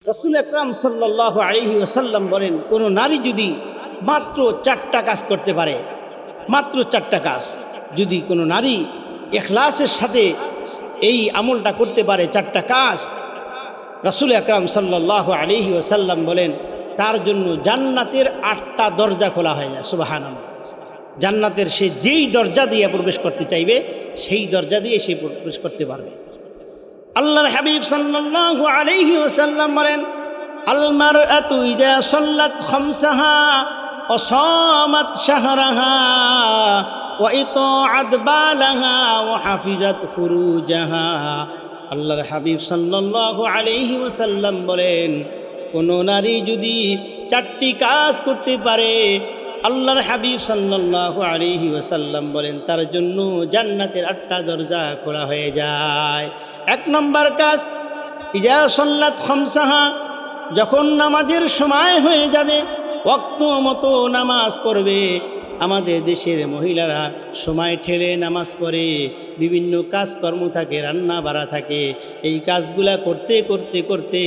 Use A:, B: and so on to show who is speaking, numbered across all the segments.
A: রাসূল আকরাম সাল্লাল্লাহু আলাইহি ওয়াসাল্লাম বলেন, কোনো নারী যদি মাত্র 4টা কাজ করতে পারে, মাত্র 4টা কাজ যদি কোনো নারী ইখলাসের সাথে এই আমলটা করতে পারে, 4টা কাজ, রাসূল আকরাম সাল্লাল্লাহু আলাইহি ওয়াসাল্লাম বলেন তার জন্য জান্নাতের 8টা দরজা খোলা হয়ে যায়। সুবহানাল্লাহ। জান্নাতের সে যেই দরজা দিয়ে প্রবেশ করতে চাইবে সেই দরজা দিয়ে সে প্রবেশ করতে পারবে। আল্লাহর হাবিব সাল্লাল্লাহু আলাইহি ওয়াসাল্লাম বলেন, আল মারআতু ইযা সাল্লাত খামসাহা ওয়া সামাত শাহরাহা ওয়া ইতাআত বালাহা ওয়া হাফিজাত ফুরুজাহা। আল্লাহর হাবিব সাল্লাল্লাহু আলাইহি ওয়াসাল্লাম বলেন, কোনো নারী যদি 4টি কাজ করতে পারে, আল্লাহর হাবিব সাল্লাল্লাহু আলাইহি ওয়াসাল্লাম বলেন তার জন্য জান্নাতের 8টা দরজা খোলা হয়ে যায়। 1 নম্বর কাজ, ইজা সাল্লাত খামসাহা, যখন নামাজের সময় হয়ে যাবে, ওয়াক্ত মতো নামাজ পড়বে। আমাদের দেশের মহিলারা সময় ঠেলে নামাজ পড়ে, বিভিন্ন কাজকর্ম থাকে, রান্না বাড়া থাকে, এই কাজগুলা করতে করতে করতে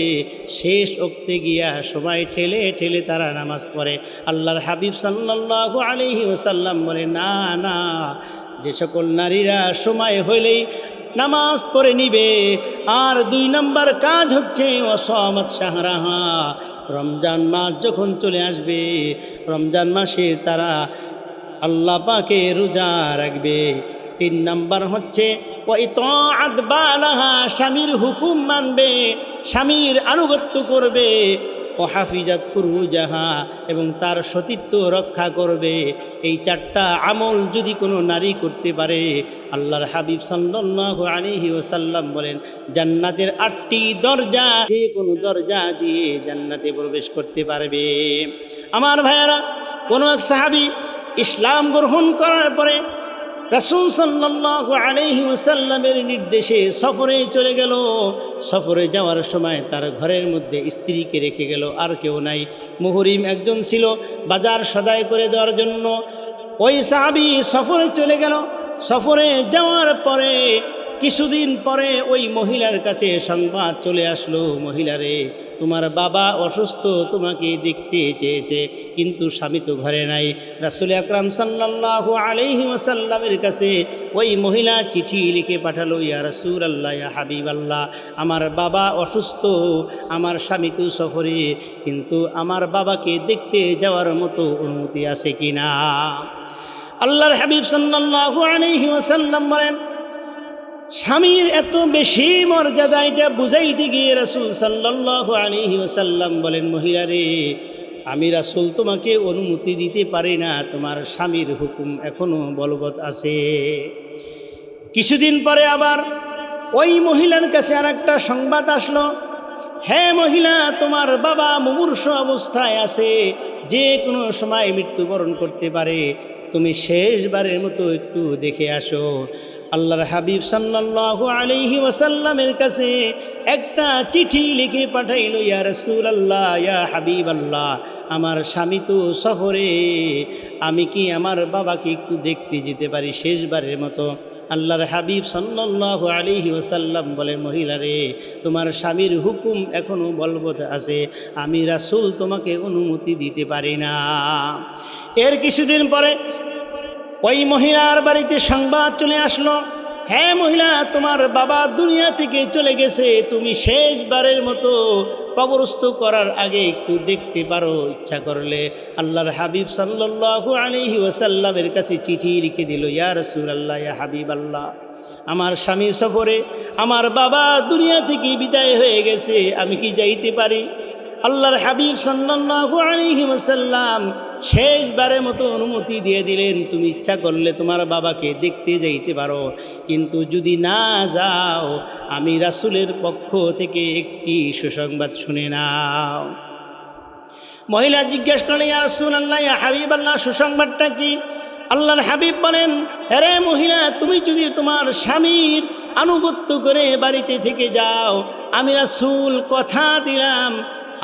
A: শেষ ওক্তে গিয়া সময় ঠেলে ঠেলে তারা নামাজ পড়ে। আল্লাহর হাবিব সাল্লাল্লাহু আলাইহি ওয়াসাল্লাম বলে, না না, যে সকল নারীরা সময় হইলেই নামাজ পড়ে নিবে। আর 2 নম্বর কাজ হচ্ছে ওয়াসামাত শাহরাহা, রমজান মাস যখন চলে আসবে, রমজান মাসে তারা আল্লাহ পাকে রোজা রাখবে। 3 নম্বর হচ্ছে ওয়া ইতাআত বালাহা, স্বামীর হুকুম মানবে, স্বামীর আনুগত্য করবে। ও হাফিজাত ফুরুজাহা, এবং তার সতীত্ব রক্ষা করবে। এই 4টা আমল যদি কোনো নারী করতে পারে, আল্লাহর হাবিব সাল্লাল্লাহু আলাইহি ওয়াসাল্লাম বলেন জান্নাতের 8টি দরজা, যে কোনো দরজা দিয়ে জান্নাতে প্রবেশ করতে পারবে। আমার ভাইয়ারা, কোনো এক সাহাবী ইসলাম গ্রহণ করার পরে রাসূল সাল্লাল্লাহু আলাইহি ওয়াসাল্লামের নির্দেশে সফরে চলে গেল। সফরে যাওয়ার সময় তার ঘরের মধ্যে স্ত্রীকে রেখে গেল, আর কেউ নাই। মুহরিম একজন ছিল বাজার সদাই করে দেওয়ার জন্য। ওই সাহাবী সফরে চলে গেল। সফরে যাওয়ার পরে কিছুদিন পরে ওই মহিলার কাছে সংবাদ চলে আসলো, মহিলারে, তোমার বাবা অসুস্থ, তোমাকে দেখতে চেয়েছে, কিন্তু স্বামী তো ঘরে নাই। রাসূল আকরাম সাল্লাল্লাহু আলাইহি ওয়াসাল্লামের কাছে ওই মহিলা চিঠি লিখে পাঠালো, ইয়া রাসূলুল্লাহ, ইয়া হাবিবাল্লাহ, আমার বাবা অসুস্থ, আমার স্বামী তো সফরে, কিন্তু আমার বাবাকে দেখতে যাওয়ার মতো অনুমতি আছে কিনা? আল্লাহর হাবিব সাল্লাল্লাহু আলাইহি ওয়াসাল্লাম বলেন, স্বামীর এত বেশি মর্যাদা, এটা বুঝাইতে গিয়ে রাসূল সাল্লাল্লাহু আলাইহি ওয়াসাল্লাম বলেন, মহিলারে, আমি রাসূল তোমাকে অনুমতি দিতে পারি না, তোমার স্বামীর হুকুম এখনো বলবৎ আছে। কিছুদিন পরে আবার ওই মহিলার কাছে আরেকটা সংবাদ আসলো, হ্যাঁ মহিলা, তোমার বাবা মুমূর্ষু অবস্থায় আছে, যে কোনো সময় মৃত্যুবরণ করতে পারে, তুমি শেষবারের মতো একটু দেখে আসো। আল্লাহর হাবিব সাল্লাল্লাহু আলাইহি ওয়াসাল্লামের কাছে একটা চিঠি লিখে পাঠাইল, ইয়া রাসূলুল্লাহ, ইয়া হাবিবাল্লাহ, আমার স্বামী তো সফরে, আমি কি আমার বাবাকে একটু দেখতে যেতে পারি শেষবারের মতো? আল্লাহর হাবিব সাল্লাল্লাহু আলাইহি ওয়াসাল্লাম বলে, মহিলারে, তোমার স্বামীর হুকুম এখনো বলবৎ আছে, আমি রাসূল তোমাকে অনুমতি দিতে পারি না। এর কিছুদিন পরে ওই মহিলার বাড়িতে সংবাদ চলে আসলো, হ্যাঁ মহিলা, তোমার বাবা দুনিয়া থেকে চলে গেছে, তুমি শেষবারের মতো কবরস্থ করার আগে একটু দেখতে পারো, ইচ্ছা করলে। আল্লাহর হাবিব সাল্লাল্লাহু আলাইহি ওয়াসাল্লামের কাছে চিঠি লিখে দিল, ইয়া রাসূলুল্লাহ, ইয়া হাবিবাল্লাহ, আমার স্বামী সফরে, আমার বাবা দুনিয়া থেকে বিদায় হয়ে গেছে, আমি কি যাইতে পারি? আল্লাহর হাবিব সাল্লাল্লাহু আলাইহি ওয়াসাল্লাম শেষবারের মতো অনুমতি দিয়ে দিলেন, তুমি ইচ্ছা করলে তোমার বাবাকে দেখতে যাইতে পারো, কিন্তু যদি না যাও, আমি রাসূলের পক্ষ থেকে একটি সুসংবাদ শুনে নাও। মহিলা জিজ্ঞেস করলেন, ইয়া রাসূলুল্লাহ, ইয়া হাবিবাল্লাহ, সুসংবাদটা কি? আল্লাহর হাবিব বলেন, আরে মহিলা, তুমি যদি তোমার স্বামীর আনুগত্য করে বাড়িতে থেকে যাও, আমি রাসূল কথা দিলাম,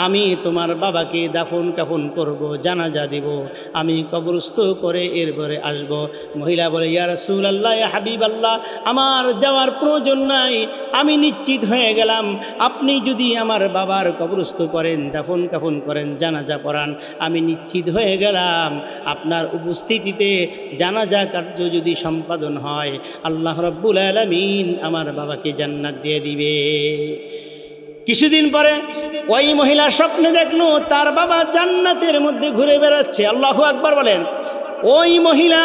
A: আমি তোমার বাবাকে দাফন কাফন করব, জানাজা দিব, আমি কবরস্থ করে এরপরে আসব। মহিলা বলে, ইয়া রাসূলুল্লাহ, ইয়া হাবিবাল্লাহ, আমার যাওয়ার প্রয়োজন নাই, আমি নিশ্চিত হয়ে গেলাম, আপনি যদি আমার বাবার কবরস্থ করেন, দাফন কাফন করেন, জানাজা পড়ান, আমি নিশ্চিত হয়ে গেলাম আপনার উপস্থিতিতে জানাজা কার্য যদি সম্পাদন হয়, আল্লাহ রাব্বুল আলামিন আমার বাবাকে জান্নাত দিয়ে দিবে। কিছুদিন পরে ওই মহিলা স্বপ্নে দেখলো তার বাবা জান্নাতের মধ্যে ঘুরে বেড়াচ্ছে। আল্লাহু আকবার বলেন। ওই মহিলা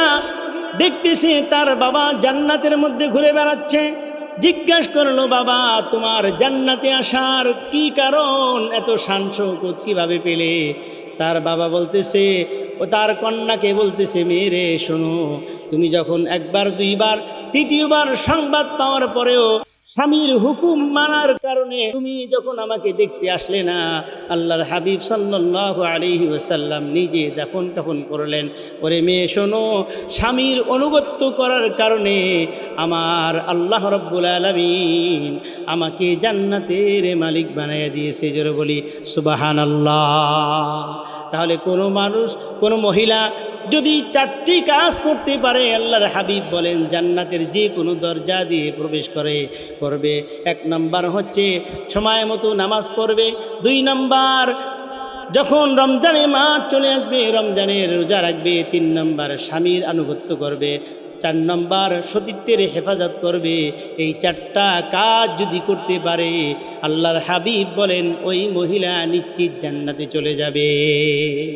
A: দেখতেছে তার বাবা জান্নাতের মধ্যে ঘুরে বেড়াচ্ছে। জিজ্ঞাসা করলো, বাবা তোমার জান্নাতে আসার কি কারণ, এত শান শৌকত কিভাবে পেলে? তার বাবা বলতেছে, ও তার কন্যাকে বলতেছে, মেয়েরে শোনো, তুমি যখন একবার দুইবার তৃতীয়বার সংবাদ পাওয়ার পরেও স্বামীর হুকুম মানার কারণে তুমি যখন আমাকে দেখতে আসলে না, আল্লাহর হাবিব সাল্লাল্লাহু আলাইহি ওয়াসাল্লাম নিজে দাফন কাফন করলেন। ওরে মেয়ে শোনো, স্বামীর অনুগত্য করার কারণে আমার আল্লাহ রাব্বুল আলামিন আমাকে জান্নাতের মালিক বানাইয়া দিয়েছে। জোরে বলি সুবহানাল্লাহ। তাহলে কোনো মানুষ, কোনো মহিলা যদি 4টি কাজ করতে পারে, আল্লাহর হাবিব বলেন জান্নাতের যে কোনো দরজা দিয়ে প্রবেশ করবে। 1 নাম্বার হচ্ছে সময় মতো নামাজ পড়বে। 2 নাম্বার যখন রমজানে মাস চলে আসবে রমজানের রোজা রাখবে। 3 নাম্বার স্বামীর আনুগত্য করবে। 4 নাম্বার সতীত্বের হেফাজত করবে। এই 4টা কাজ যদি করতে পারে, আল্লাহর হাবিব বলেন ওই মহিলা নিশ্চিত জান্নাতে চলে যাবে।